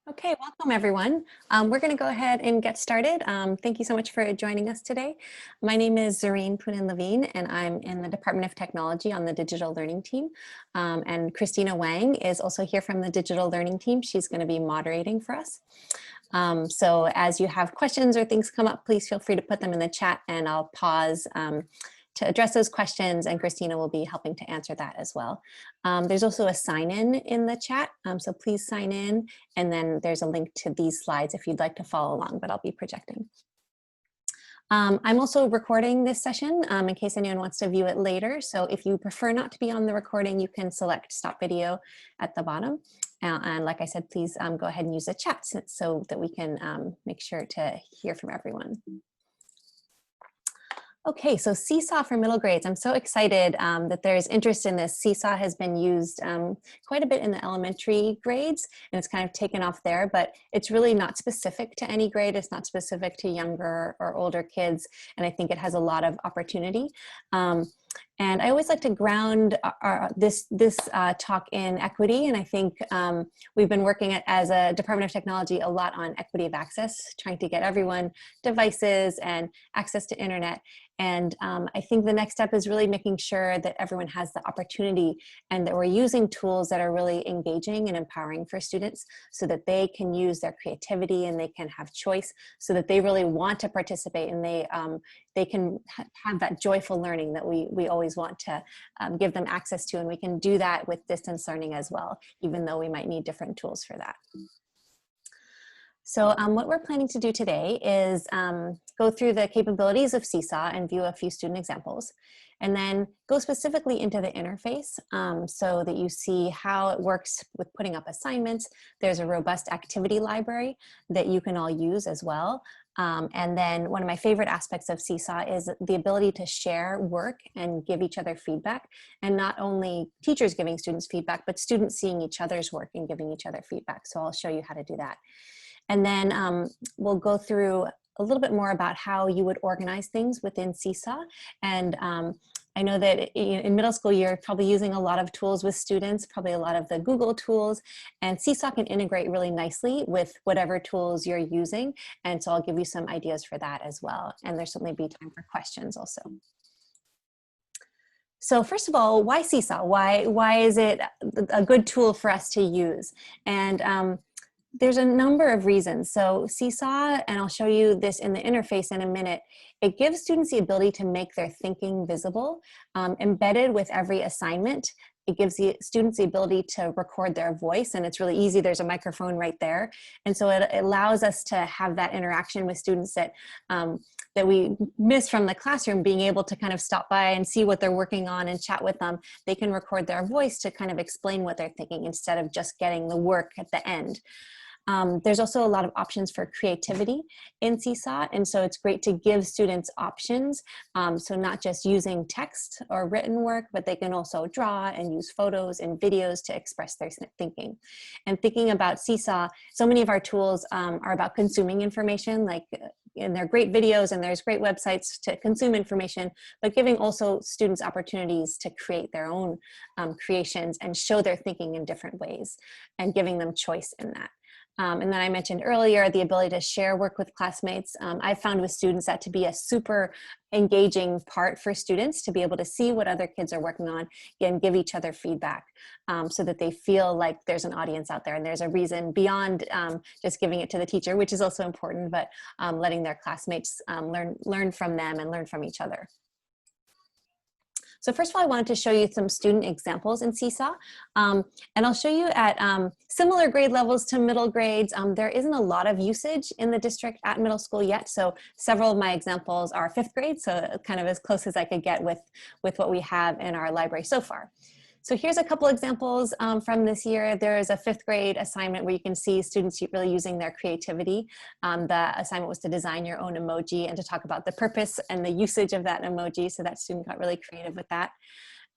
Okay, welcome everyone. We're going to go ahead and get started. Thank you so much for joining us today. My name is Zareen Poonen-Levine and I'm in the Department of Technology on the digital learning team. And Christina Wang is also here from the digital learning team. She's going to be moderating for us. So as you have questions or things come up, please feel free to put them in the chat and I'll pause to address those questions, and Christina will be helping to answer that as well. There's also a sign in the chat, so please sign in, and then there's a link to these slides if you'd like to follow along, but I'll be projecting. I'm also recording this session in case anyone wants to view it later. So if you prefer not to be on the recording, you can select stop video at the bottom. And like I said, please go ahead and use the chat so that we can make sure to hear from everyone. Okay, so Seesaw for middle grades. I'm so excited that there's interest in this. Seesaw has been used quite a bit in the elementary grades, and it's kind of taken off there, but it's really not specific to any grade. It's not specific to younger or older kids, and I think it has a lot of opportunity. And I always like to ground this talk in equity, and I think we've been working as a Department of Technology a lot on equity of access, trying to get everyone devices and access to internet. And I think the next step is really making sure that everyone has the opportunity and that we're using tools that are really engaging and empowering for students so that they can use their creativity and they can have choice, so that they really want to participate and they can have that joyful learning that we always want to give them access to. And we can do that with distance learning as well, even though we might need different tools for that. So what we're planning to do today is go through the capabilities of Seesaw and view a few student examples, and then go specifically into the interface so that you see how it works with putting up assignments. There's a robust activity library that you can all use as well. And then one of my favorite aspects of Seesaw is the ability to share work and give each other feedback, and not only teachers giving students feedback, but students seeing each other's work and giving each other feedback. So I'll show you how to do that. And then we'll go through a little bit more about how you would organize things within Seesaw. And I know that in middle school, you're probably using a lot of tools with students, probably a lot of the Google tools, and Seesaw can integrate really nicely with whatever tools you're using. And so I'll give you some ideas for that as well. And there'll certainly be time for questions also. So first of all, why Seesaw? Why is it a good tool for us to use? And there's a number of reasons. So Seesaw, and I'll show you this in the interface in a minute, it gives students the ability to make their thinking visible, embedded with every assignment. It gives the students the ability to record their voice, and it's really easy. There's a microphone right there. And so it allows us to have that interaction with students that we miss from the classroom, being able to kind of stop by and see what they're working on and chat with them. They can record their voice to kind of explain what they're thinking instead of just getting the work at the end. There's also a lot of options for creativity in Seesaw, and so it's great to give students options. So not just using text or written work, but they can also draw and use photos and videos to express their thinking. And thinking about Seesaw, so many of our tools are about consuming information, and they're great videos and there's great websites to consume information, but giving also students opportunities to create their own creations and show their thinking in different ways, and giving them choice in that. And then I mentioned earlier the ability to share work with classmates. I found with students that to be a super engaging part for students, to be able to see what other kids are working on and give each other feedback, so that they feel like there's an audience out there and there's a reason beyond just giving it to the teacher, which is also important, but letting their classmates learn from them and learn from each other. So first of all, I wanted to show you some student examples in Seesaw, and I'll show you at similar grade levels to middle grades. There isn't a lot of usage in the district at middle school yet, so several of my examples are 5th grade, so kind of as close as I could get with what we have in our library so far. So here's a couple examples from this year. There is a 5th grade assignment where you can see students really using their creativity. The assignment was to design your own emoji and to talk about the purpose and the usage of that emoji. So that student got really creative with that.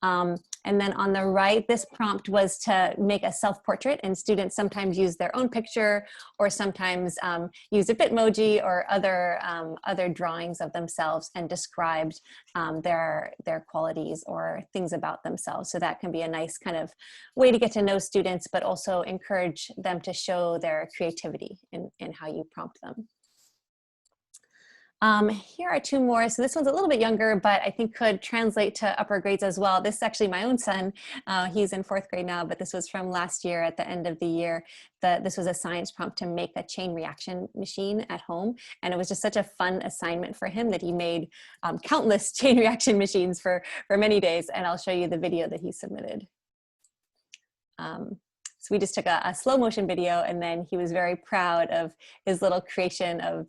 And And then on the right, this prompt was to make a self-portrait, and students sometimes use their own picture or sometimes use a Bitmoji or other drawings of themselves and described their qualities or things about themselves. So that can be a nice kind of way to get to know students, but also encourage them to show their creativity in how you prompt them. Here are two more. So this one's a little bit younger, but I think could translate to upper grades as well. This is actually my own son. He's in 4th grade now, but this was from last year at the end of the year. This was a science prompt to make a chain reaction machine at home. And it was just such a fun assignment for him that he made countless chain reaction machines for many days. And I'll show you the video that he submitted. So we just took a slow motion video, and then he was very proud of his little creation of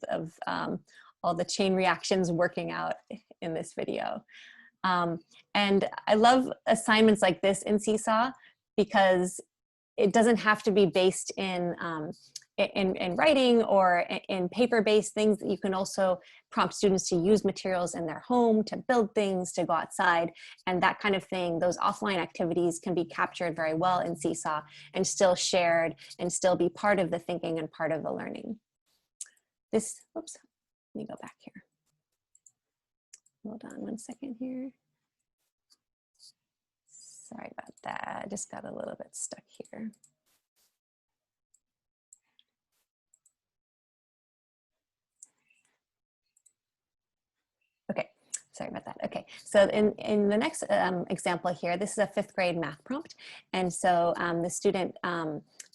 all the chain reactions working out in this video. And I love assignments like this in Seesaw because it doesn't have to be based in writing or in paper-based things. You can also prompt students to use materials in their home, to build things, to go outside, and that kind of thing. Those offline activities can be captured very well in Seesaw and still shared and still be part of the thinking and part of the learning. This, oops. Let me go back here. Hold on one second here. Sorry about that. I just got a little bit stuck here. Okay, sorry about that. Okay, so in the next example here, this is a 5th grade math prompt. And so the student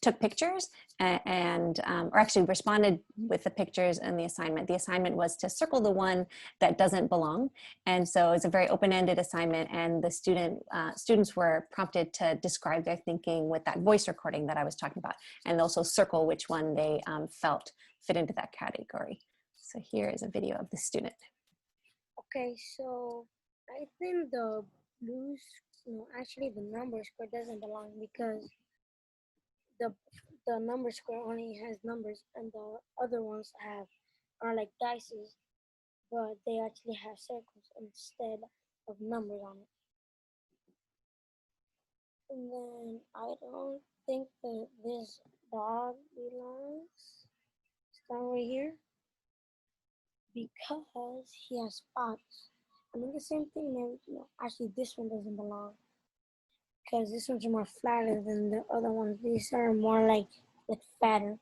took pictures or actually responded with the pictures in the assignment. The assignment was to circle the one that doesn't belong. And so it's a very open-ended assignment, and the students were prompted to describe their thinking with that voice recording that I was talking about, and also circle which one they felt fit into that category. So here is a video of the student. Okay, so I think the blues, actually the number square doesn't belong because the number square only has numbers, and the other ones are like dices, but they actually have circles instead of numbers on it. And then I don't think that this dog belongs somewhere here because he has spots. I mean the same thing, actually this one doesn't belong because this one's more flatter than the other ones. These are more like fatter.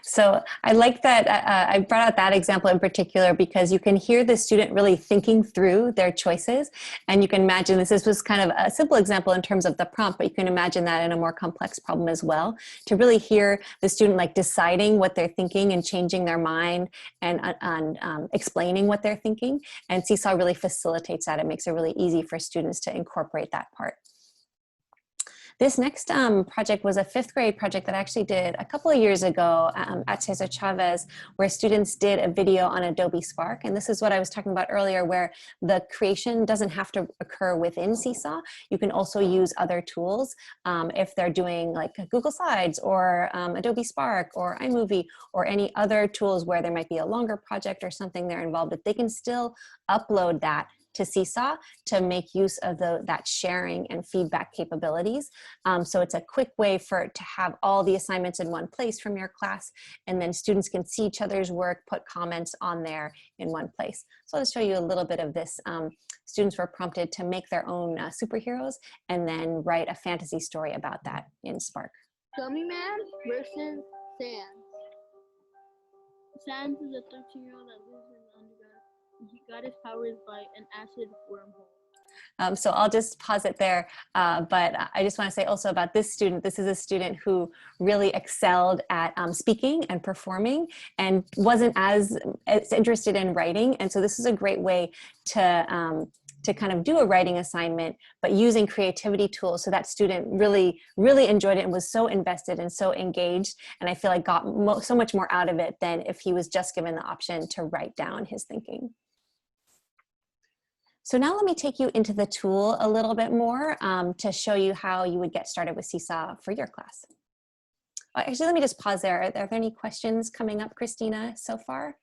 So I like that I brought out that example in particular because you can hear the student really thinking through their choices, and you can imagine this was kind of a simple example in terms of the prompt, but you can imagine that in a more complex problem as well, to really hear the student like deciding what they're thinking and changing their mind and explaining what they're thinking. And Seesaw really facilitates that. It makes it really easy for students to incorporate that part. This next project was a 5th grade project that I actually did a couple of years ago at Cesar Chavez, where students did a video on Adobe Spark. And this is what I was talking about earlier, where the creation doesn't have to occur within Seesaw. You can also use other tools if they're doing like Google Slides or Adobe Spark or iMovie or any other tools where there might be a longer project or something they're involved with. They can still upload that to Seesaw to make use of that sharing and feedback capabilities. So it's a quick way to have all the assignments in one place from your class, and then students can see each other's work, put comments on there in one place. So I'll just show you a little bit of this. Students were prompted to make their own superheroes and then write a fantasy story about that in Spark. Gummy Man versus Sans. Sans is a 13-year-old that lives in the underground. He got his powers by an acid wormhole. So I'll just pause it there, but I just want to say also about this student. This is a student who really excelled at speaking and performing and wasn't as interested in writing. And so this is a great way to kind of do a writing assignment, but using creativity tools. So that student really, really enjoyed it and was so invested and so engaged. And I feel like got so much more out of it than if he was just given the option to write down his thinking. So now let me take you into the tool a little bit more to show you how you would get started with Seesaw for your class. Actually, let me just pause there. Are there any questions coming up, Christina, so far?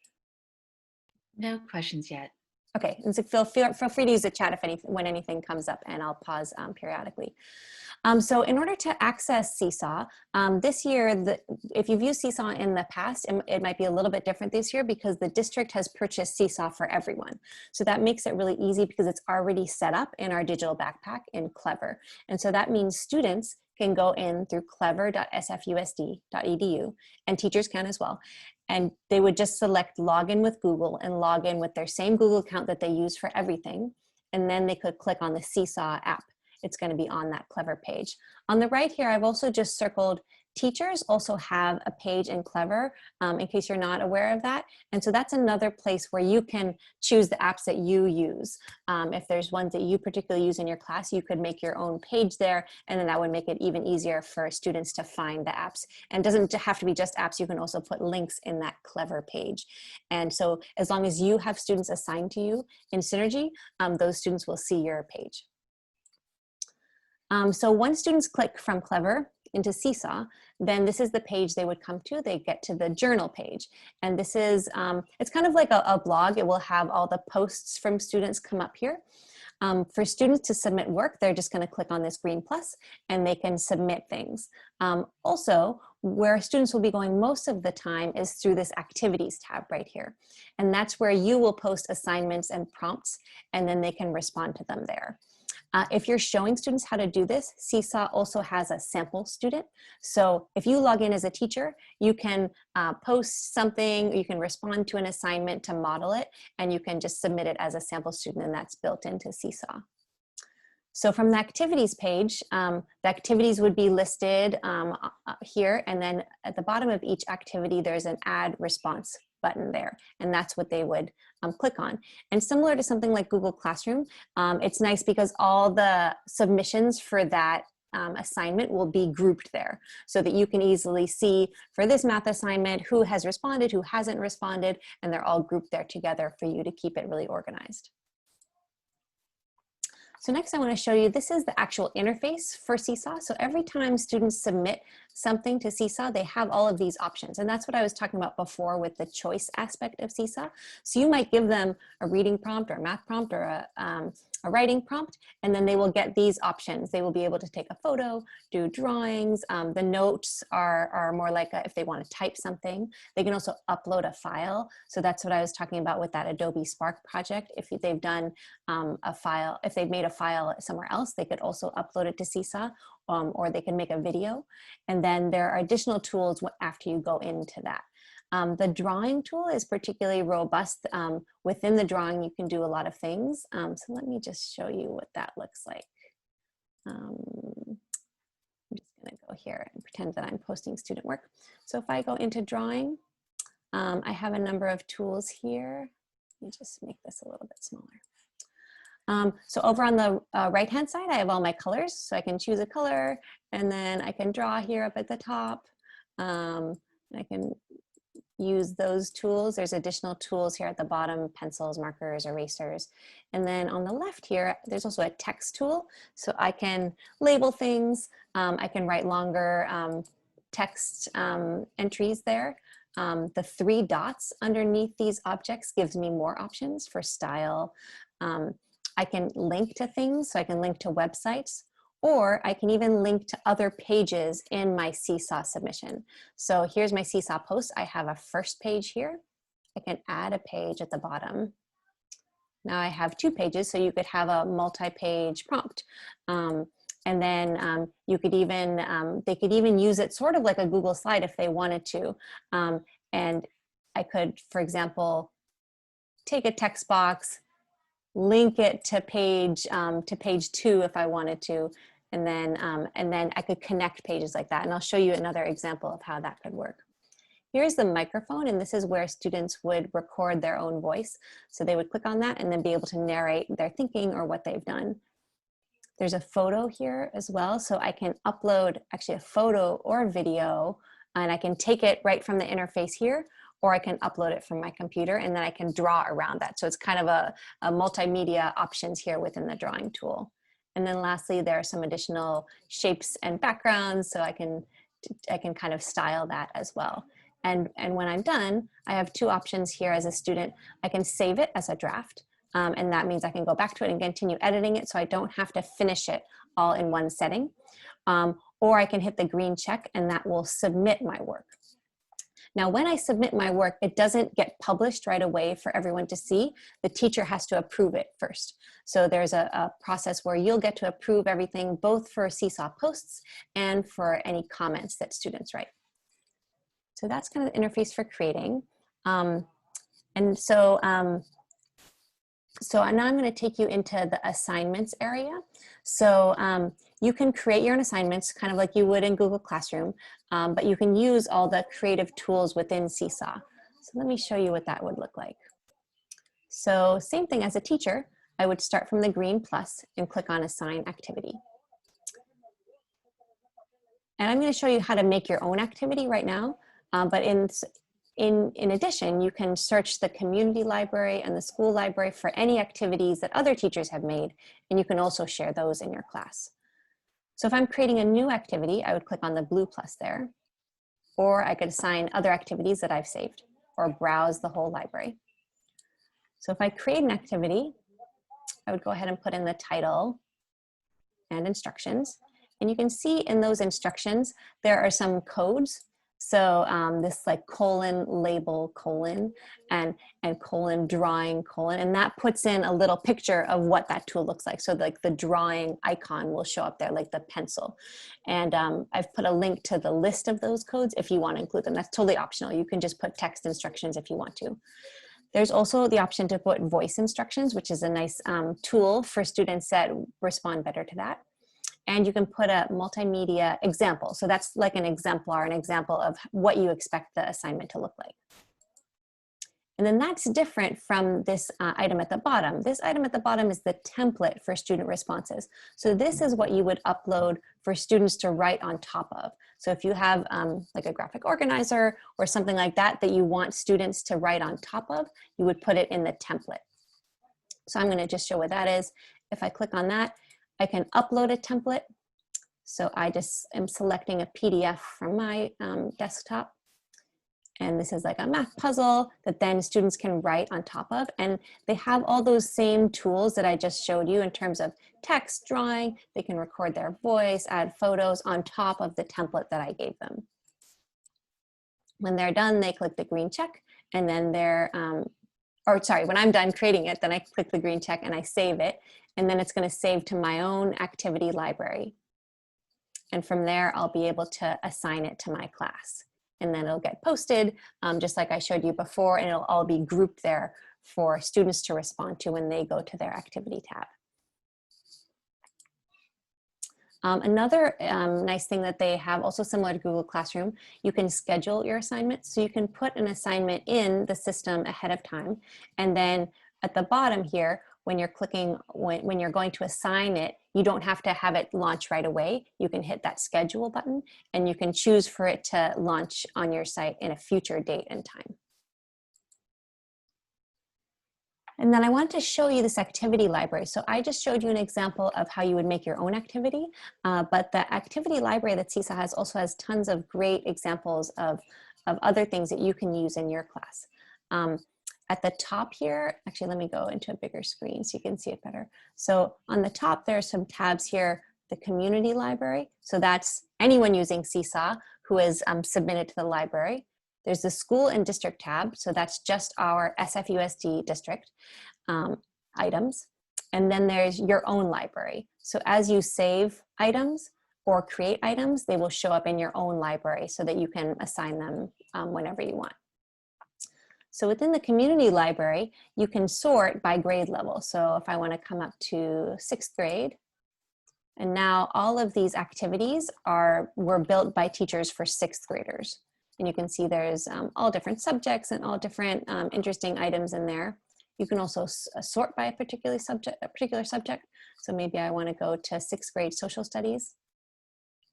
No questions yet. Okay, and so feel free to use the chat when anything comes up, and I'll pause periodically. So in order to access Seesaw, this year, if you've used Seesaw in the past, it might be a little bit different this year because the district has purchased Seesaw for everyone. So that makes it really easy because it's already set up in our digital backpack in Clever. And so that means students can go in through clever.sfusd.edu, and teachers can as well. And they would just select login with Google and log in with their same Google account that they use for everything. And then they could click on the Seesaw app. It's going to be on that Clever page. On the right here, I've also just circled teachers also have a page in Clever in case you're not aware of that. And so that's another place where you can choose the apps that you use. If there's ones that you particularly use in your class, you could make your own page there, and then that would make it even easier for students to find the apps. And it doesn't have to be just apps, you can also put links in that Clever page. And so as long as you have students assigned to you in Synergy, those students will see your page. So once students click from Clever into Seesaw, then this is the page they would come to. They get to the journal page. And this is, it's kind of like a blog. It will have all the posts from students come up here. For students to submit work, they're just going to click on this green plus and they can submit things. Also, where students will be going most of the time is through this activities tab right here. And that's where you will post assignments and prompts, and then they can respond to them there. If you're showing students how to do this, Seesaw also has a sample student. So if you log in as a teacher, you can post something, you can respond to an assignment to model it, and you can just submit it as a sample student, and that's built into Seesaw. So from the activities page, the activities would be listed here, and then at the bottom of each activity, there's an add response button there, and that's what they would click on. And similar to something like Google Classroom, it's nice because all the submissions for that assignment will be grouped there so that you can easily see for this math assignment who has responded, who hasn't responded, and they're all grouped there together for you to keep it really organized. So next I want to show you, this is the actual interface for Seesaw. So every time students submit something to Seesaw, they have all of these options. And that's what I was talking about before with the choice aspect of Seesaw. So you might give them a reading prompt or a math prompt or a writing prompt, and then they will get these options. They will be able to take a photo, do drawings. The notes are more like if they want to type something. They can also upload a file. So that's what I was talking about with that Adobe Spark project. If they've done a file, if they've made a file somewhere else, they could also upload it to Seesaw, or they can make a video. And then there are additional tools after you go into that. The drawing tool is particularly robust. Within the drawing, you can do a lot of things. So let me just show you what that looks like. I'm just gonna go here and pretend that I'm posting student work. So if I go into drawing, I have a number of tools here. Let me just make this a little bit smaller. So over on the right-hand side, I have all my colors. So I can choose a color, and then I can draw here up at the top. I can use those tools. There's additional tools here at the bottom, pencils, markers, erasers. And then on the left here, there's also a text tool. So I can label things. I can write longer text entries there. The 3 dots underneath these objects gives me more options for style. I can link to things, so I can link to websites, or I can even link to other pages in my Seesaw submission. So here's my Seesaw post. I have a first page here. I can add a page at the bottom. Now I have 2 pages, so you could have a multi-page prompt. And then you could even, they could even use it sort of like a Google slide if they wanted to. And I could, for example, take a text box, link it to page 2 if I wanted to, and then I could connect pages like that. And I'll show you another example of how that could work. Here's the microphone, and this is where students would record their own voice. So they would click on that and then be able to narrate their thinking or what they've done. There's a photo here as well, so I can upload actually a photo or a video, and I can take it right from the interface here, or I can upload it from my computer, and then I can draw around that. So it's kind of a multimedia options here within the drawing tool. And then lastly, there are some additional shapes and backgrounds, so I can kind of style that as well. And when I'm done, I have 2 options here as a student. I can save it as a draft, and that means I can go back to it and continue editing it, so I don't have to finish it all in one setting. Or I can hit the green check, and that will submit my work. Now, when I submit my work, it doesn't get published right away for everyone to see. The teacher has to approve it first. So there's a process where you'll get to approve everything, both for Seesaw posts and for any comments that students write. So that's kind of the interface for creating. So now I'm going to take you into the assignments area. So you can create your own assignments kind of like you would in Google Classroom, but you can use all the creative tools within Seesaw. So let me show you what that would look like. So same thing as a teacher, I would start from the green plus and click on Assign Activity. And I'm going to show you how to make your own activity right now, but in addition, you can search the community library and the school library for any activities that other teachers have made, and you can also share those in your class. So if I'm creating a new activity, I would click on the blue plus there, or I could assign other activities that I've saved, or browse the whole library. So if I create an activity, I would go ahead and put in the title and instructions, and you can see in those instructions, there are some codes. So this like colon, label, colon, and colon, drawing, colon, and that puts in a little picture of what that tool looks like. So like the drawing icon will show up there, like the pencil. And I've put a link to the list of those codes if you want to include them. That's totally optional. You can just put text instructions if you want to. There's also the option to put voice instructions, which is a nice tool for students that respond better to that. And you can put a multimedia example. So that's like an exemplar, an example of what you expect the assignment to look like. And then that's different from this item at the bottom. This item at the bottom is the template for student responses. So this is what you would upload for students to write on top of. So if you have like a graphic organizer or something like that that you want students to write on top of, you would put it in the template. So I'm going to just show what that is. If I click on that, I can upload a template. So I just am selecting a PDF from my desktop. And this is like a math puzzle that then students can write on top of. And they have all those same tools that I just showed you in terms of text, drawing. They can record their voice, add photos on top of the template that I gave them. When they're done, they click the green check, and then they're, when I'm done creating it, then I click the green check and I save it. And then it's going to save to my own activity library. And from there, I'll be able to assign it to my class. And then it'll get posted, just like I showed you before, and it'll all be grouped there for students to respond to when they go to their activity tab. Another nice thing that they have, also similar to Google Classroom, you can schedule your assignments. So you can put an assignment in the system ahead of time. And then at the bottom here, when you're clicking, when you're going to assign it, you don't have to have it launch right away. You can hit that schedule button, and you can choose for it to launch on your site in a future date and time. And then I want to show you this activity library. So I just showed you an example of how you would make your own activity, but the activity library that Seesaw has also has tons of great examples of other things that you can use in your class. At the top here, actually, let me go into a bigger screen so you can see it better. So on the top, there are some tabs here, the community library. So that's anyone using Seesaw who is submitted to the library. There's the school and district tab. So that's just our SFUSD district items. And then there's your own library. So as you save items or create items, they will show up in your own library so that you can assign them whenever you want. So within the community library, you can sort by grade level. So if I want to come up to 6th grade, and now all of these activities were built by teachers for 6th graders. And you can see there's all different subjects and all different interesting items in there. You can also sort by a particular subject. So maybe I want to go to 6th grade social studies.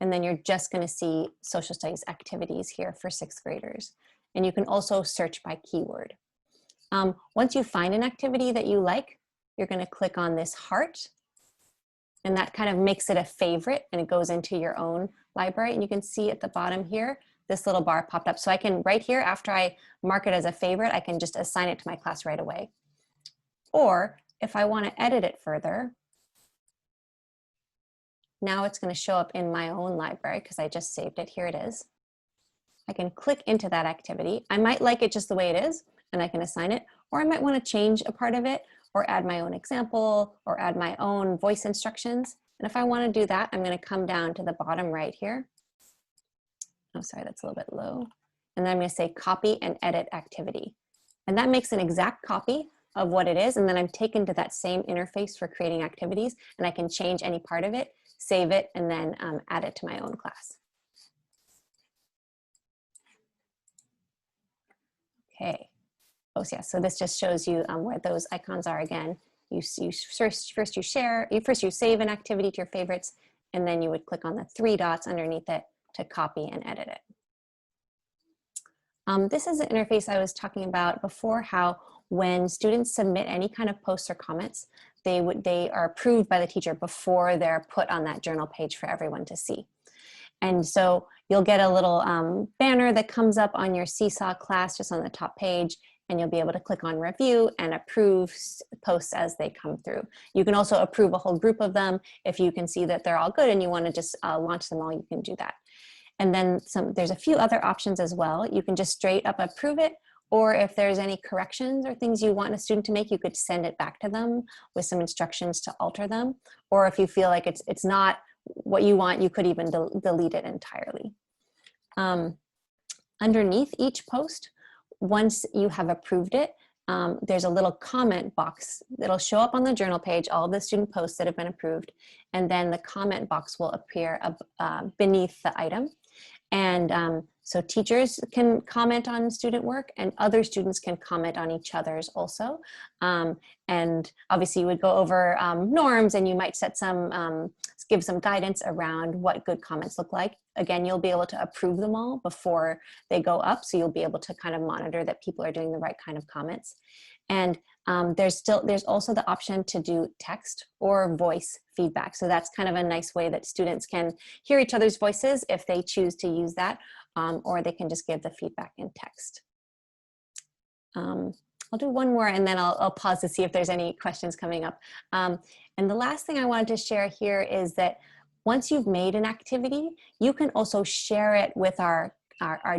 And then you're just going to see social studies activities here for 6th graders. And you can also search by keyword. Once you find an activity that you like, you're going to click on this heart. And that kind of makes it a favorite, and it goes into your own library. And you can see at the bottom here, this little bar popped up. So I can, right here, after I mark it as a favorite, I can just assign it to my class right away. Or if I want to edit it further, now it's going to show up in my own library because I just saved it. Here it is. I can click into that activity. I might like it just the way it is, and I can assign it, or I might want to change a part of it, or add my own example, or add my own voice instructions. And if I want to do that, I'm going to come down to the bottom right here. Oh, sorry, that's a little bit low. And then I'm going to say copy and edit activity. And that makes an exact copy of what it is. And then I'm taken to that same interface for creating activities, and I can change any part of it, save it, and then add it to my own class. Okay. Oh, yeah. So this just shows you where those icons are again. First you save an activity to your favorites, and then you would click on the 3 dots underneath it to copy and edit it. This is the interface I was talking about before, how when students submit any kind of posts or comments, they are approved by the teacher before they're put on that journal page for everyone to see. And so you'll get a little banner that comes up on your Seesaw class just on the top page, and you'll be able to click on review and approve posts as they come through. You can also approve a whole group of them. If you can see that they're all good and you want to just launch them all, you can do that. And then there's a few other options as well. You can just straight up approve it, or if there's any corrections or things you want a student to make, you could send it back to them with some instructions to alter them. Or if you feel like it's not what you want, you could even delete it entirely. Underneath each post, once you have approved it, there's a little comment box that'll show up on the journal page, all the student posts that have been approved, and then the comment box will appear beneath the item. And so teachers can comment on student work, and other students can comment on each other's also. And obviously you would go over norms, and you might set give some guidance around what good comments look like. Again, you'll be able to approve them all before they go up, so you'll be able to kind of monitor that people are doing the right kind of comments. And there's also the option to do text or voice feedback. So that's kind of a nice way that students can hear each other's voices if they choose to use that, or they can just give the feedback in text. I'll do one more, and then I'll pause to see if there's any questions coming up. And the last thing I wanted to share here is that once you've made an activity, you can also share it with our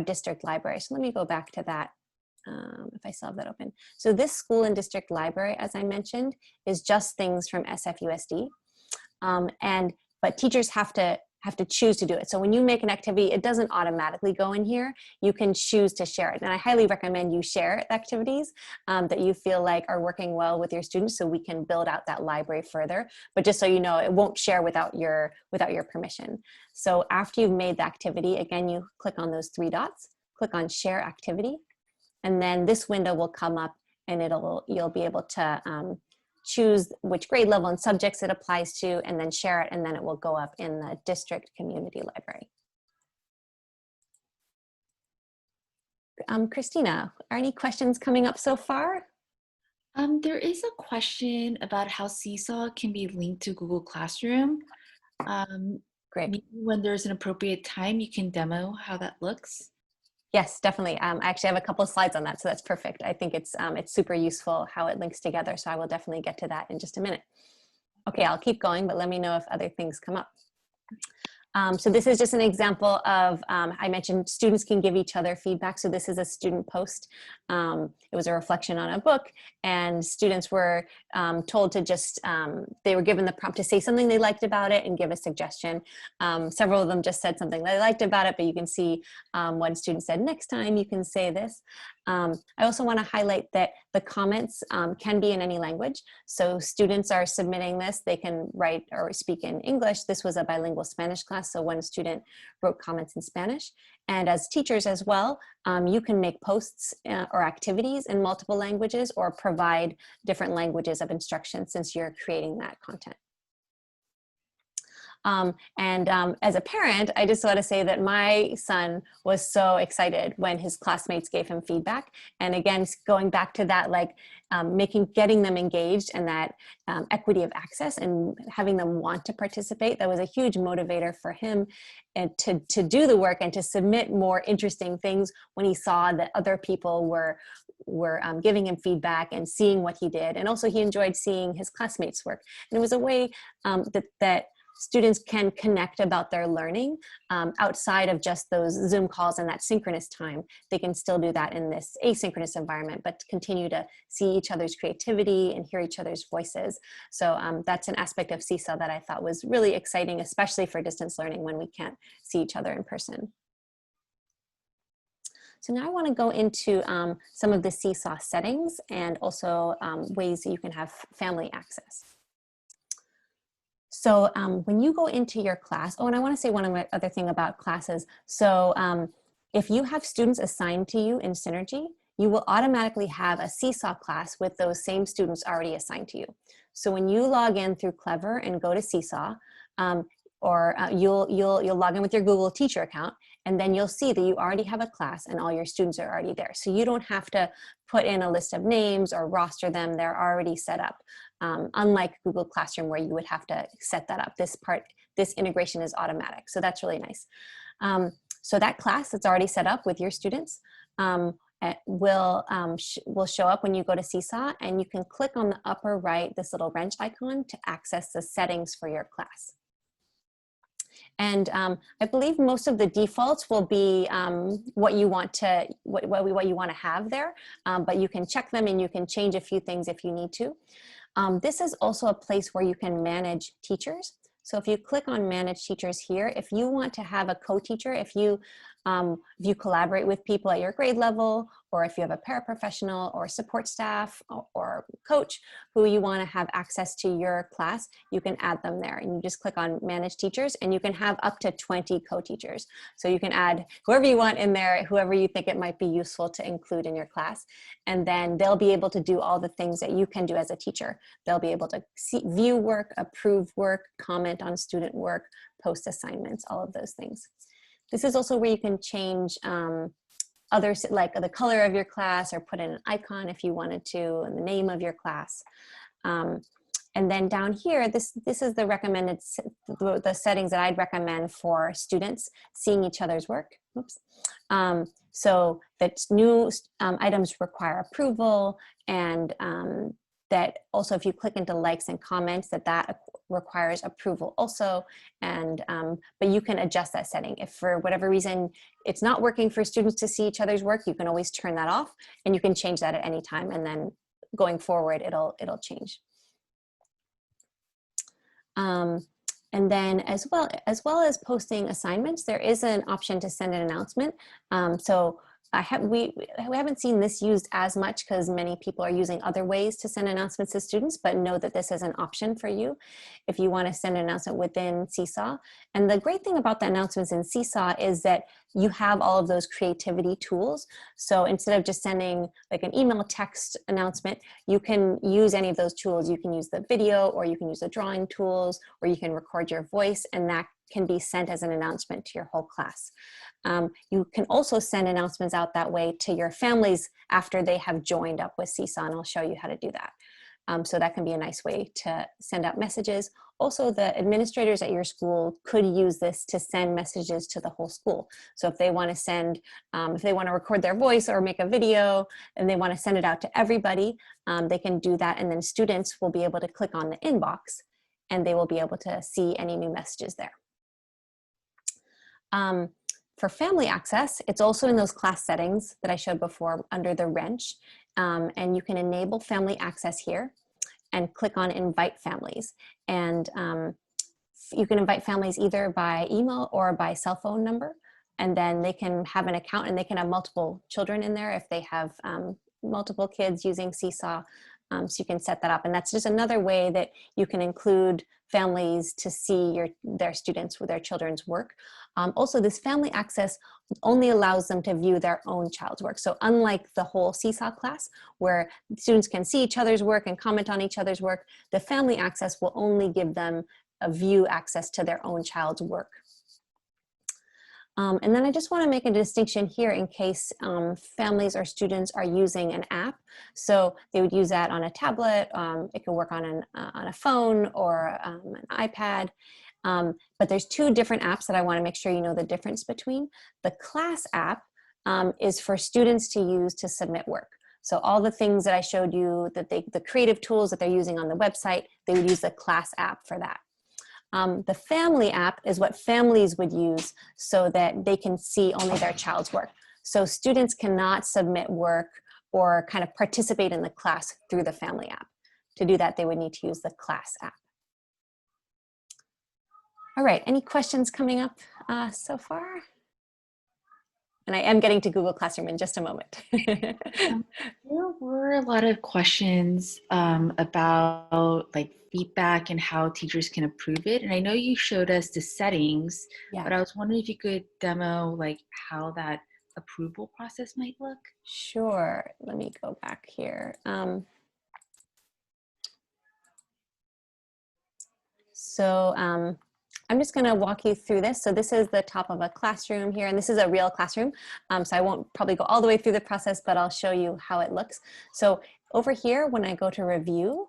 district library. So let me go back to that. If I still have that open. So this school and district library, as I mentioned, is just things from SFUSD. But teachers have to choose to do it. So when you make an activity, it doesn't automatically go in here. You can choose to share it. And I highly recommend you share activities that you feel like are working well with your students, so we can build out that library further. But just so you know, it won't share without your permission. So after you've made the activity, again, you click on those 3 dots, click on share activity, and then this window will come up, and you'll be able to choose which grade level and subjects it applies to, and then share it, and then it will go up in the district community library. Christina, are any questions coming up so far? There is a question about how Seesaw can be linked to Google Classroom. Great. Maybe when there's an appropriate time, you can demo how that looks. Yes, definitely. I actually have a couple of slides on that, so that's perfect. I think it's super useful how it links together, so I will definitely get to that in just a minute. Okay, I'll keep going, but let me know if other things come up. So this is just an example of, I mentioned students can give each other feedback. So this is a student post. It was a reflection on a book, and students were told to just, they were given the prompt to say something they liked about it and give a suggestion. Several of them just said something they liked about it, but you can see one student said, next time you can say this. I also want to highlight that the comments can be in any language. So students are submitting this, they can write or speak in English. This was a bilingual Spanish class, so one student wrote comments in Spanish. And as teachers as well, you can make posts or activities in multiple languages, or provide different languages of instruction since you're creating that content. As a parent, I just want to say that my son was so excited when his classmates gave him feedback. And again, going back to that, like getting them engaged, and that equity of access, and having them want to participate, that was a huge motivator for him, and to do the work and to submit more interesting things when he saw that other people were were giving him feedback and seeing what he did. And also he enjoyed seeing his classmates' work. And it was a way that students can connect about their learning outside of just those Zoom calls and that synchronous time. They can still do that in this asynchronous environment, but continue to see each other's creativity and hear each other's voices. So that's an aspect of Seesaw that I thought was really exciting, especially for distance learning when we can't see each other in person. So now I want to go into some of the Seesaw settings and also ways that you can have family access. So when you go into your class, oh, and I want to say one other thing about classes. So if you have students assigned to you in Synergy, you will automatically have a Seesaw class with those same students already assigned to you. So when you log in through Clever and go to Seesaw, you'll log in with your Google Teacher account, and then you'll see that you already have a class and all your students are already there. So you don't have to put in a list of names or roster them, they're already set up. Unlike Google Classroom where you would have to set that up. This integration is automatic, so that's really nice. So that class that's already set up with your students will show up when you go to Seesaw, and you can click on the upper right, this little wrench icon, to access the settings for your class. And I believe most of the defaults will be what you want to have there, but you can check them and you can change a few things if you need to. This is also a place where you can manage teachers. So if you click on Manage Teachers here, if you want to have a co-teacher, if you collaborate with people at your grade level, or if you have a paraprofessional or support staff or coach who you want to have access to your class, you can add them there. And you just click on Manage Teachers, and you can have up to 20 co-teachers. So you can add whoever you want in there, whoever you think it might be useful to include in your class. And then they'll be able to do all the things that you can do as a teacher. They'll be able to view work, approve work, comment on student work, post assignments, all of those things. This is also where you can change others, like the color of your class, or put in an icon if you wanted to, and the name of your class. And then down here, this is the recommended, the settings that I'd recommend for students seeing each other's work. Oops. So that new items require approval, and that also if you click into likes and comments, that requires approval also. And but you can adjust that setting. If for whatever reason it's not working for students to see each other's work, you can always turn that off, and you can change that at any time, and then going forward it'll change. And then as well as posting assignments, there is an option to send an announcement. So we haven't seen this used as much because many people are using other ways to send announcements to students, but know that this is an option for you if you want to send an announcement within Seesaw. And the great thing about the announcements in Seesaw is that you have all of those creativity tools. So instead of just sending like an email text announcement, you can use any of those tools. You can use the video, or you can use the drawing tools, or you can record your voice, and that can be sent as an announcement to your whole class. You can also send announcements out that way to your families after they have joined up with Seesaw, and I'll show you how to do that. So that can be a nice way to send out messages. Also, the administrators at your school could use this to send messages to the whole school. So if they want to send, if they want to record their voice or make a video and they want to send it out to everybody, they can do that, and then students will be able to click on the inbox and they will be able to see any new messages there. For family access, it's also in those class settings that I showed before under the wrench, and you can enable family access here and click on invite families. And you can invite families either by email or by cell phone number, and then they can have an account and they can have multiple children in there if they have multiple kids using Seesaw. So you can set that up, and that's just another way that you can include families to see their students with their children's work. Also, this family access only allows them to view their own child's work. So unlike the whole Seesaw class where students can see each other's work and comment on each other's work, the family access will only give them a view access to their own child's work. And then I just want to make a distinction here in case families or students are using an app. So they would use that on a tablet. It can work on a phone or an iPad. But there's two different apps that I want to make sure you know the difference between. The class app is for students to use to submit work. So all the things that I showed you, that the creative tools that they're using on the website, they would use the class app for that. The family app is what families would use so that they can see only their child's work. So students cannot submit work or kind of participate in the class through the family app. To do that, they would need to use the class app. All right, any questions coming up so far? And I am getting to Google Classroom in just a moment. There were a lot of questions about like feedback and how teachers can approve it. And I know you showed us the settings, Yeah. but I was wondering if you could demo like how that approval process might look. Sure, let me go back here. I'm just going to walk you through this. So this is the top of a classroom here, and this is a real classroom. So I won't probably go all the way through the process, but I'll show you how it looks. So over here, when I go to review,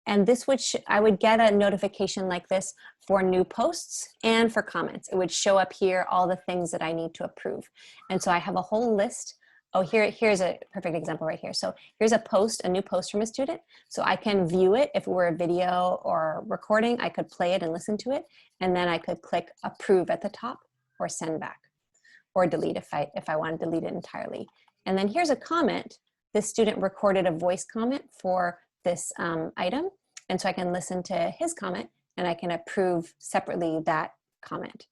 and this would, I would get a notification like this for new posts and for comments. It would show up here all the things that I need to approve. And so I have a whole list. Oh, here's a perfect example right here. So here's a post, a new post from a student. So I can view it. If it were a video or recording, I could play it and listen to it. And then I could click approve at the top or send back or delete if I want to delete it entirely. And then here's a comment. This student recorded a voice comment for this item. And so I can listen to his comment and I can approve separately that comment,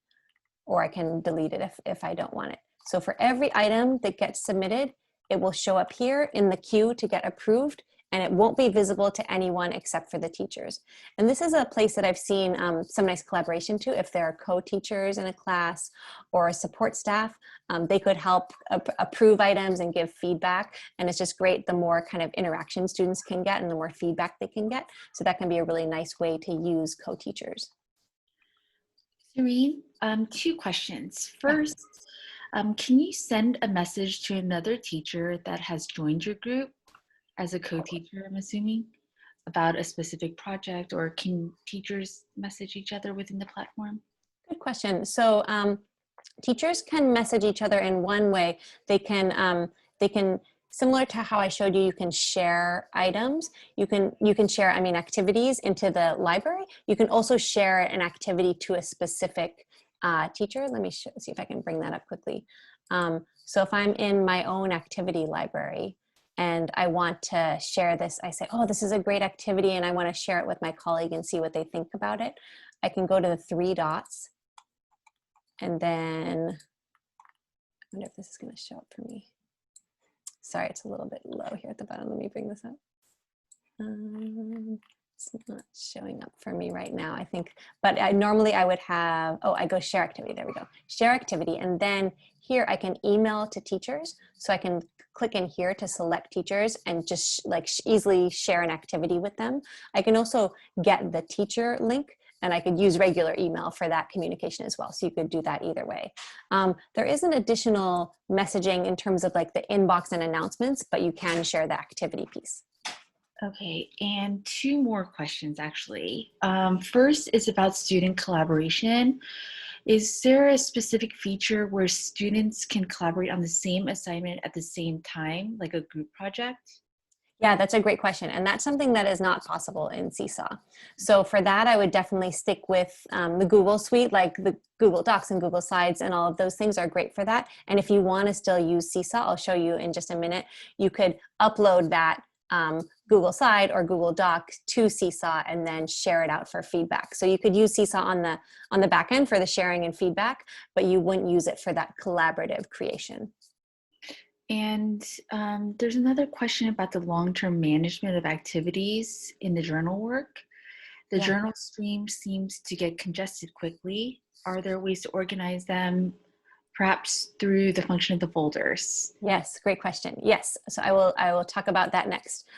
or I can delete it if I don't want it. So for every item that gets submitted, it will show up here in the queue to get approved, and it won't be visible to anyone except for the teachers. And this is a place that I've seen some nice collaboration to. If there are co-teachers in a class or a support staff, they could help approve items and give feedback. And it's just great the more kind of interaction students can get and the more feedback they can get. So that can be a really nice way to use co-teachers. Serene, two questions. First, can you send a message to another teacher that has joined your group as a co-teacher, I'm assuming, about a specific project, or can teachers message each other within the platform? Good question. So teachers can message each other in one way. They can, similar to how I showed you, you can share items. You can share, activities into the library. You can also share an activity to a specific teacher. Let me see if I can bring that up quickly. So if I'm in my own activity library and I want to share this, I say, oh, this is a great activity and I want to share it with my colleague and see what they think about it. I can go to the three dots and then, I wonder if this is going to show up for me. Sorry, it's a little bit low here at the bottom. Let me bring this up. It's not showing up for me right now, I think. But normally I would have, oh, I go share activity. There we go. Share activity. And then here I can email to teachers. So I can click in here to select teachers and just like easily share an activity with them. I can also get the teacher link, and I could use regular email for that communication as well. So you could do that either way. There is an additional messaging in terms of like the inbox and announcements, but you can share the activity piece. Okay, and two more questions actually. First is about student collaboration. Is there a specific feature where students can collaborate on the same assignment at the same time, like a group project? Yeah, that's a great question. And that's something that is not possible in Seesaw. So for that, I would definitely stick with the Google Suite, like the Google Docs and Google Slides, and all of those things are great for that. And if you want to still use Seesaw, I'll show you in just a minute, you could upload that Google Slide or Google Doc to Seesaw and then share it out for feedback. So you could use Seesaw on the back end for the sharing and feedback, but you wouldn't use it for that collaborative creation. And there's another question about the long-term management of activities in the journal work. The journal stream seems to get congested quickly. Are there ways to organize them, perhaps through the function of the folders? Yes, great question. Yes, so I will talk about that next.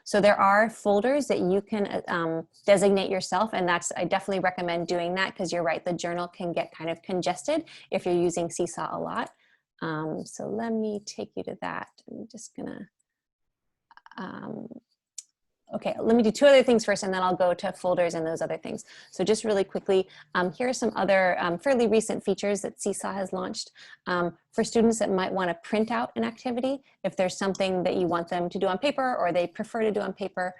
So there are folders that you can designate yourself, and I definitely recommend doing that because you're right, the journal can get kind of congested if you're using Seesaw a lot. So let me take you to that. I'm just gonna Okay, let me do two other things first and then I'll go to folders and those other things. So just really quickly, here are some other fairly recent features that Seesaw has launched for students that might want to print out an activity. If there's something that you want them to do on paper or they prefer to do on paper,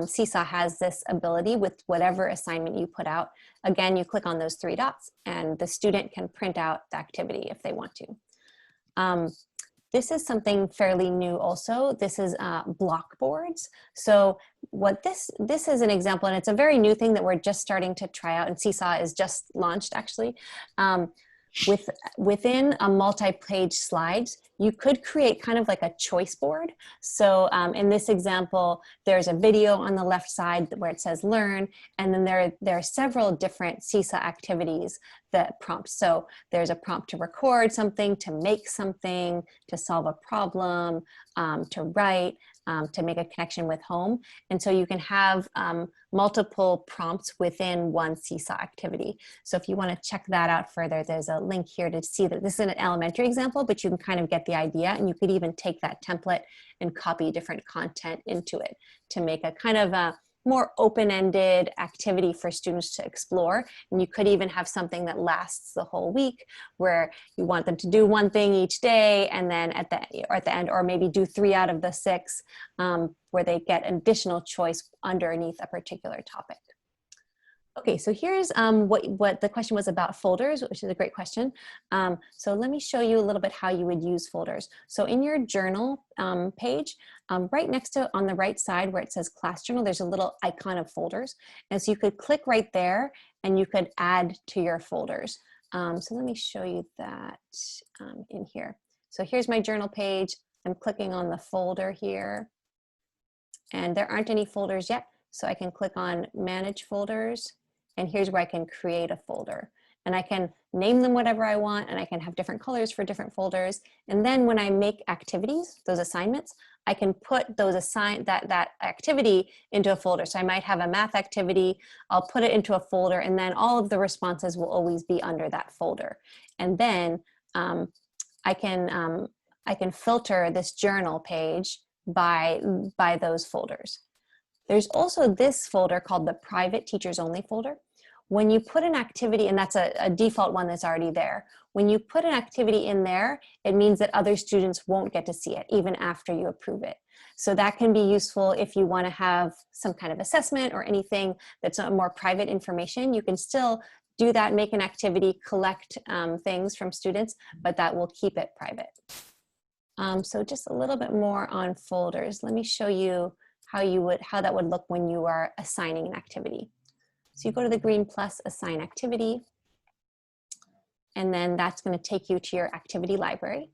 Seesaw has this ability with whatever assignment you put out. Again, you click on those three dots and the student can print out the activity if they want to. This is something fairly new also. This is block boards. So what this is an example, and it's a very new thing that we're just starting to try out, and Seesaw is just launched actually. Within a multi-page slides, you could create kind of like a choice board. So in this example, there's a video on the left side where it says learn, and then there are several different Seesaw activities that prompt. So there's a prompt to record something, to make something, to solve a problem, to write, to make a connection with home. And so you can have multiple prompts within one Seesaw activity. So if you want to check that out further, there's a link here to see that this is an elementary example, but you can kind of get the idea, and you could even take that template and copy different content into it to make a kind of a more open-ended activity for students to explore. And you could even have something that lasts the whole week where you want them to do one thing each day, and then at the end, or maybe do 3 out of the 6 where they get an additional choice underneath a particular topic. Okay, so here's what the question was about folders, which is a great question. So let me show you a little bit how you would use folders. So in your journal page, right next to on the right side where it says class journal, there's a little icon of folders. And so you could click right there and you could add to your folders. So let me show you that in here. So here's my journal page. I'm clicking on the folder here. And there aren't any folders yet. So I can click on manage folders. And here's where I can create a folder. And I can name them whatever I want, and I can have different colors for different folders. And then when I make activities, those assignments, I can put those that activity into a folder. So I might have a math activity, I'll put it into a folder, and then all of the responses will always be under that folder. And then I can filter this journal page by those folders. There's also this folder called the private teachers only folder. When you put an activity, and that's a default one that's already there, when you put an activity in there, it means that other students won't get to see it even after you approve it. So that can be useful if you want to have some kind of assessment or anything that's more private information. You can still do that, make an activity, collect things from students, but that will keep it private. So just a little bit more on folders. Let me show you how that would look when you are assigning an activity. So you go to the green plus assign activity, and then that's going to take you to your activity library.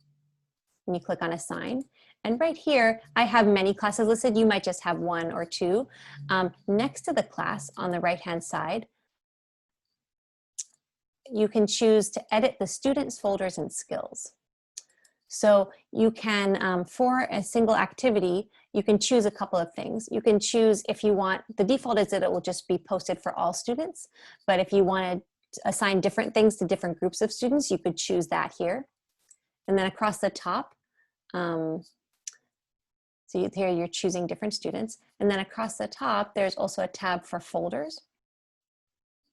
And you click on assign. And right here, I have many classes listed. You might just have 1 or 2. Next to the class on the right-hand side, you can choose to edit the students, folders, and skills. So you can, for a single activity, you can choose a couple of things. You can choose if you want, the default is that it will just be posted for all students, but if you want to assign different things to different groups of students, you could choose that here. And then across the top, so here you're choosing different students. And then across the top, there's also a tab for folders.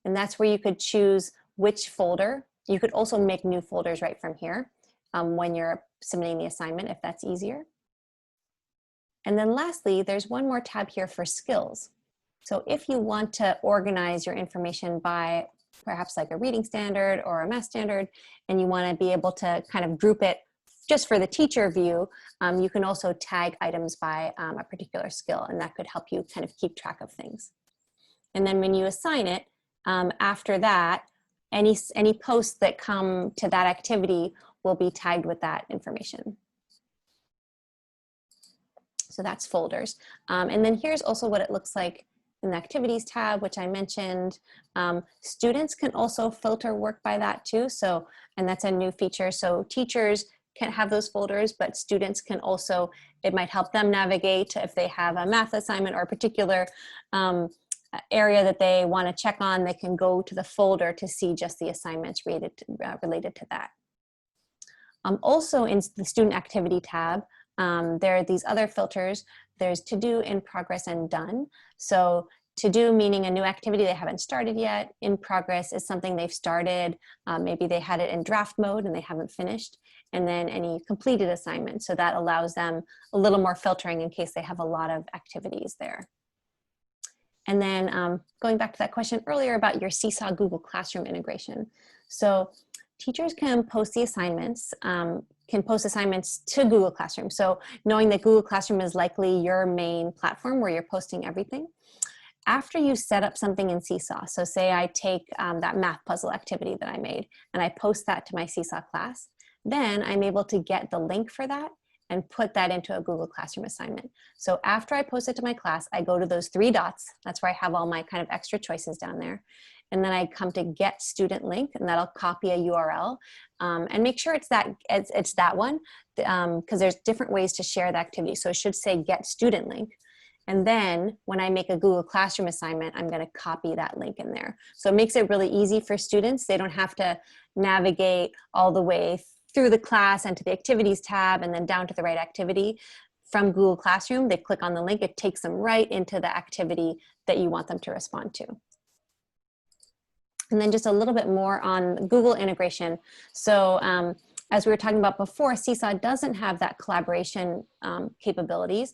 And that's where you could choose which folder. You could also make new folders right from here. When you're submitting the assignment, if that's easier. And then lastly, there's one more tab here for skills. So if you want to organize your information by perhaps like a reading standard or a math standard, and you want to be able to kind of group it just for the teacher view, you can also tag items by a particular skill, and that could help you kind of keep track of things. And then when you assign it, after that, any posts that come to that activity will be tagged with that information. So that's folders. And then here's also what it looks like in the activities tab, which I mentioned. Students can also filter work by that too. So, and that's a new feature. So teachers can have those folders, but students can also, it might help them navigate if they have a math assignment or a particular area that they want to check on, they can go to the folder to see just the assignments related to that. Also in the student activity tab, there are these other filters. There's to do, in progress, and done. So to do meaning a new activity they haven't started yet. In progress is something they've started. Maybe they had it in draft mode and they haven't finished. And then any completed assignments. So that allows them a little more filtering in case they have a lot of activities there. And then going back to that question earlier about your Seesaw Google Classroom integration. So teachers can post the assignments, can post assignments to Google Classroom. So knowing that Google Classroom is likely your main platform where you're posting everything. After you set up something in Seesaw, so say I take that math puzzle activity that I made and I post that to my Seesaw class, then I'm able to get the link for that and put that into a Google Classroom assignment. So after I post it to my class, I go to those 3 dots. That's where I have all my kind of extra choices down there. And then I come to get student link, and that'll copy a URL and make sure it's that one, because there's different ways to share the activity. So it should say get student link. And then when I make a Google Classroom assignment, I'm going to copy that link in there. So it makes it really easy for students. They don't have to navigate all the way through the class and to the activities tab and then down to the right activity. From Google Classroom, they click on the link, it takes them right into the activity that you want them to respond to. And then just a little bit more on Google integration. So as we were talking about before, Seesaw doesn't have that collaboration capabilities,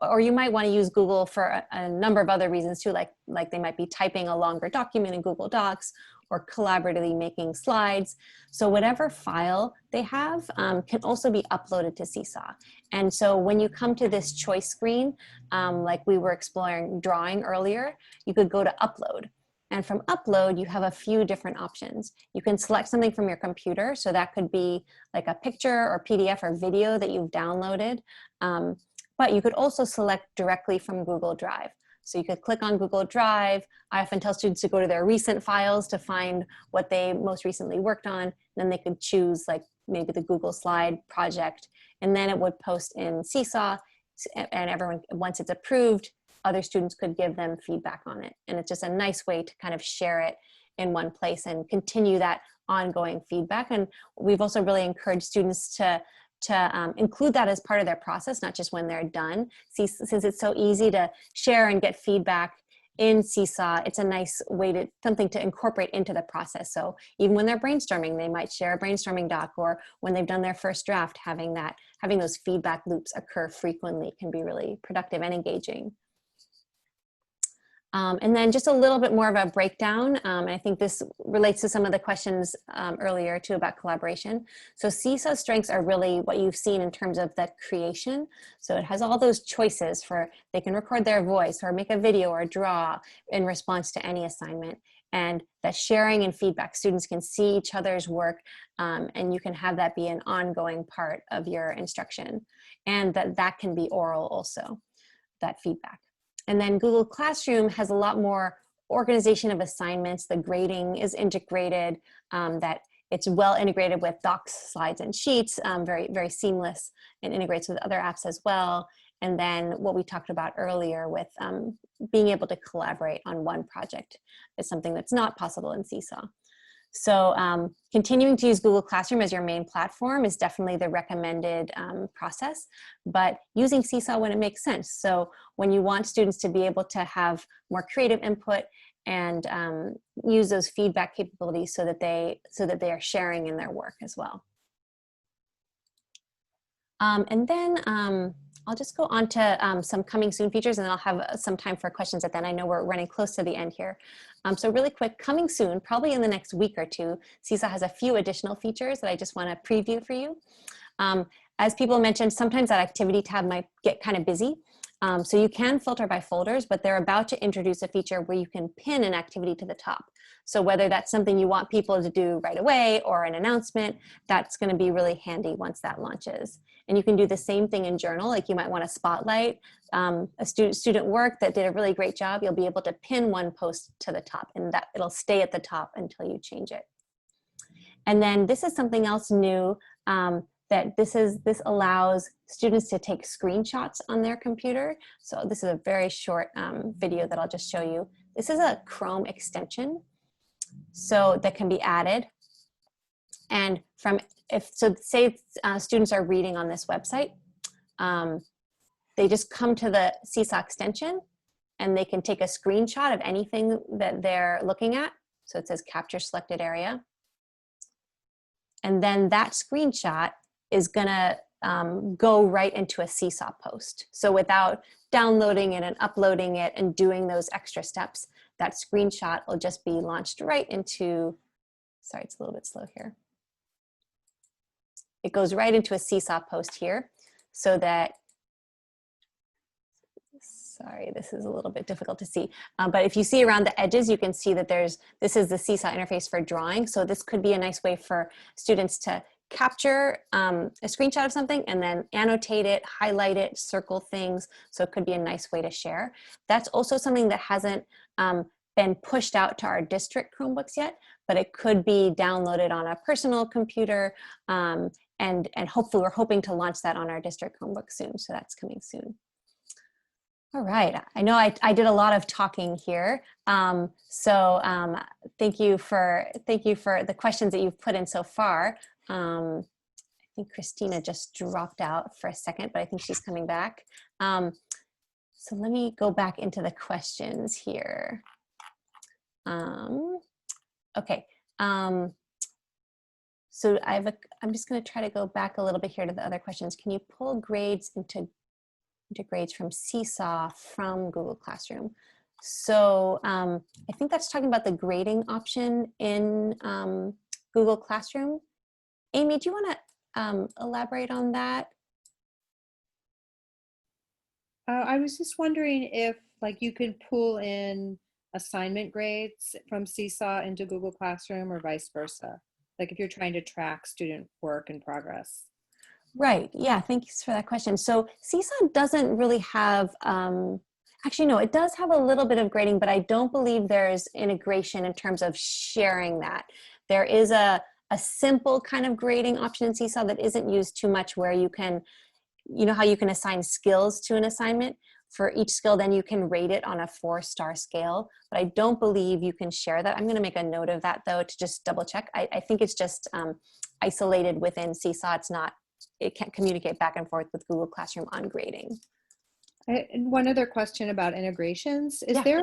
or you might want to use Google for a number of other reasons too, like they might be typing a longer document in Google Docs or collaboratively making slides. So whatever file they have can also be uploaded to Seesaw. And so when you come to this choice screen, like we were exploring drawing earlier, you could go to upload. And from upload, you have a few different options. You can select something from your computer. So that could be like a picture or PDF or video that you've downloaded. But you could also select directly from Google Drive. So you could click on Google Drive. I often tell students to go to their recent files to find what they most recently worked on. Then they could choose like maybe the Google Slide project, and then it would post in Seesaw, and everyone, once it's approved, other students could give them feedback on it. And it's just a nice way to kind of share it in one place and continue that ongoing feedback. And we've also really encouraged students to include that as part of their process, not just when they're done. Since it's so easy to share and get feedback in Seesaw, it's a nice way to, something to incorporate into the process. So even when they're brainstorming, they might share a brainstorming doc, or when they've done their first draft, having those feedback loops occur frequently can be really productive and engaging. And then just a little bit more of a breakdown, and I think this relates to some of the questions earlier too about collaboration. So Seesaw's strengths are really what you've seen in terms of the creation. So it has all those choices for, they can record their voice or make a video or draw in response to any assignment. And that sharing and feedback, students can see each other's work, and you can have that be an ongoing part of your instruction. And that can be oral also, that feedback. And then Google Classroom has a lot more organization of assignments. The grading is integrated, that it's well integrated with docs, slides, and sheets, very, very seamless, and integrates with other apps as well. And then what we talked about earlier with being able to collaborate on one project is something that's not possible in Seesaw. So continuing to use Google Classroom as your main platform is definitely the recommended process, but using Seesaw when it makes sense. So when you want students to be able to have more creative input and use those feedback capabilities so that they are sharing in their work as well. And then I'll just go on to some coming soon features, and then I'll have some time for questions at the end. I know we're running close to the end here. So really quick, coming soon, probably in the next week or two, Seesaw has a few additional features that I just want to preview for you. As people mentioned, sometimes that activity tab might get kind of busy. So you can filter by folders, but they're about to introduce a feature where you can pin an activity to the top. So whether that's something you want people to do right away or an announcement, that's going to be really handy once that launches. And you can do the same thing in Journal, like you might want to spotlight a student work that did a really great job. You'll be able to pin one post to the top, and that it'll stay at the top until you change it. And then this is something else new, that this allows students to take screenshots on their computer. So this is a very short video that I'll just show you. This is a Chrome extension, so that can be added. And say students are reading on this website, they just come to the Seesaw extension and they can take a screenshot of anything that they're looking at. So it says capture selected area. And then that screenshot is gonna go right into a Seesaw post. So without downloading it and uploading it and doing those extra steps, that screenshot will just be launched right into, sorry, it's a little bit slow here. It goes right into a Seesaw post here so that, sorry, this is a little bit difficult to see. But if you see around the edges, you can see that this is the Seesaw interface for drawing. So this could be a nice way for students to capture a screenshot of something and then annotate it, highlight it, circle things. So it could be a nice way to share. That's also something that hasn't been pushed out to our district Chromebooks yet, but it could be downloaded on a personal computer. And hopefully we're hoping to launch that on our district Chromebook soon. So that's coming soon. All right, I know I did a lot of talking here. Thank you for the questions that you've put in so far. I think Christina just dropped out for a second, but I think she's coming back. So let me go back into the questions here. Okay. So I'm just going to try to go back a little bit here to the other questions. Can you pull grades into grades from Seesaw from Google Classroom? So I think that's talking about the grading option in Google Classroom. Amy, do you want to elaborate on that? I was just wondering if you could pull in assignment grades from Seesaw into Google Classroom or vice versa. Like if you're trying to track student work in progress. Right, yeah, thanks for that question. So Seesaw doesn't really have, actually no, it does have a little bit of grading, but I don't believe there's integration in terms of sharing that. There is a simple kind of grading option in Seesaw that isn't used too much where you can, you know how you can assign skills to an assignment? For each skill, then you can rate it on a 4-star scale, but I don't believe you can share that. I'm gonna make a note of that though to just double check. I think it's just isolated within Seesaw. It's not, it can't communicate back and forth with Google Classroom on grading. And one other question about integrations. Is there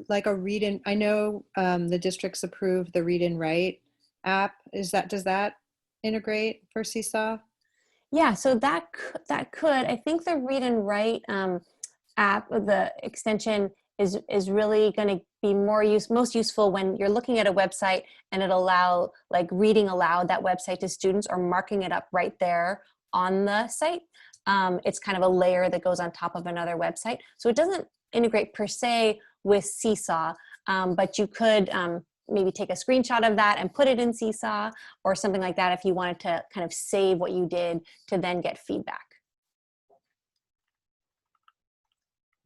a read and, I know the districts approved the read and write app. Does that integrate for Seesaw? Yeah, so that could. I think the read and write app, the extension is really going to be most useful when you're looking at a website and it allow reading aloud that website to students or marking it up right there on the site. It's kind of a layer that goes on top of another website. So it doesn't integrate per se with Seesaw, but you could maybe take a screenshot of that and put it in Seesaw or something like that if you wanted to kind of save what you did to then get feedback.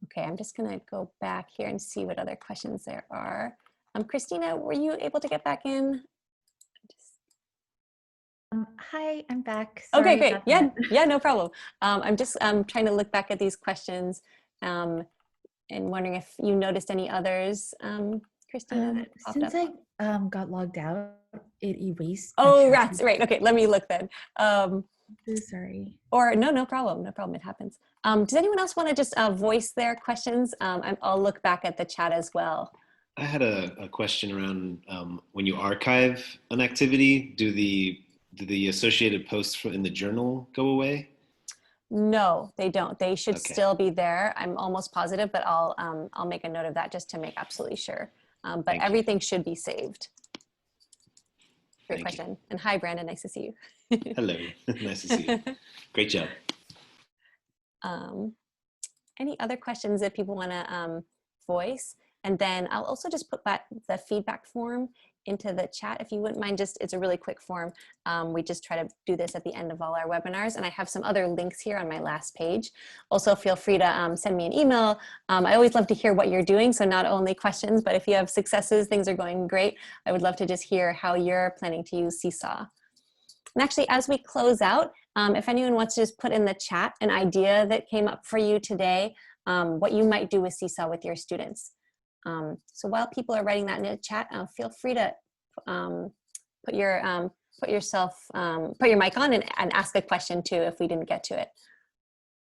Okay, I'm just gonna go back here and see what other questions there are. Christina, were you able to get back in? Hi, I'm back. Okay, Sorry great. about Yeah, that. yeah, no problem. I'm just trying to look back at these questions and wondering if you noticed any others, Christina, that popped Since up. I got logged out, it erased. Oh, rats, right. Okay, let me look then. So sorry. Or no problem, no problem, it happens. Does anyone else want to just voice their questions? I'll look back at the chat as well. I had a question around when you archive an activity, do the associated posts in the journal go away? No, they don't. They should Okay. still be there. I'm almost positive, but I'll make a note of that just to make absolutely sure. But Thank you. everything should be saved. Great Thank question. And hi, Brandon, nice to see you. Hello, nice to see you. Great job. Any other questions that people want to voice? And then I'll also just put back the feedback form into the chat if you wouldn't mind. It's a really quick form. We just try to do this at the end of all our webinars, and I have some other links here on my last page. Also feel free to send me an email. I always love to hear what you're doing, so not only questions, but if you have successes, things are going great, I would love to just hear how you're planning to use Seesaw. And actually, as we close out, if anyone wants to just put in the chat an idea that came up for you today, what you might do with Seesaw with your students. So while people are writing that in the chat, feel free to put your mic on and ask a question too if we didn't get to it.